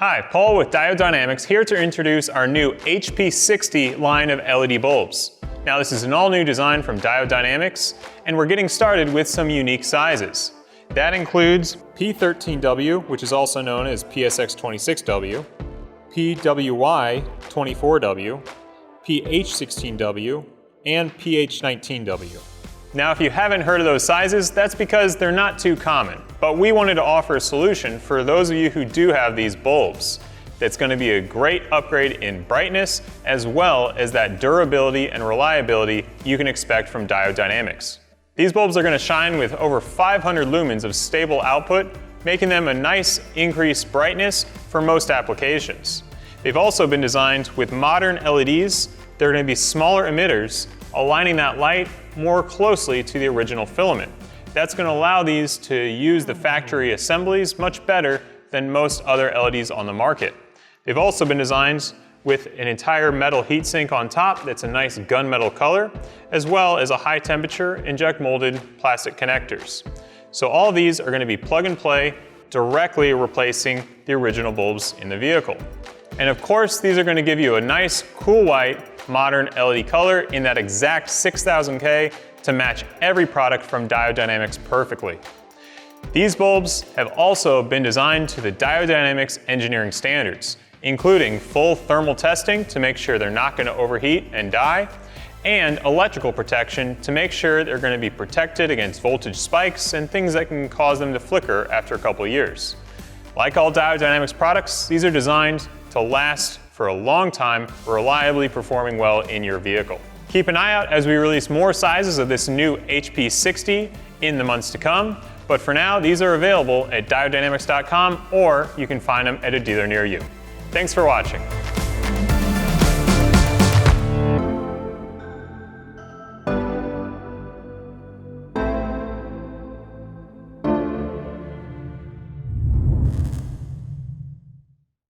Hi, Paul with Diode Dynamics here to introduce our new HP60 line of LED bulbs. Now this is an all-new design from Diode Dynamics, and we're getting started with some unique sizes. That includes P13W, which is also known as PSX26W, PWY24W, PH16W, and PH19W. Now, if you haven't heard of those sizes, that's because they're not too common, but we wanted to offer a solution for those of you who do have these bulbs. That's going to be a great upgrade in brightness, as well as that durability and reliability you can expect from Diode Dynamics. These bulbs are going to shine with over 500 lumens of stable output, making them a nice increased brightness for most applications. They've also been designed with modern LEDs. They're going to be smaller emitters, aligning that light more closely to the original filament. That's going to allow these to use the factory assemblies much better than most other LEDs on the market. They've also been designed with an entire metal heatsink on top that's a nice gunmetal color, as well as a high temperature inject molded plastic connectors. So all of these are going to be plug and play, directly replacing the original bulbs in the vehicle. And of course, these are going to give you a nice, cool white, modern LED color in that exact 6000K to match every product from Diode Dynamics perfectly. These bulbs have also been designed to the Diode Dynamics engineering standards, including full thermal testing to make sure they're not going to overheat and die, and electrical protection to make sure they're going to be protected against voltage spikes and things that can cause them to flicker after a couple of years. Like all Diode Dynamics products, these are designed to last for a long time, reliably performing well in your vehicle. Keep an eye out as we release more sizes of this new HP60 in the months to come, but for now, these are available at diodedynamics.com, or you can find them at a dealer near you. Thanks for watching.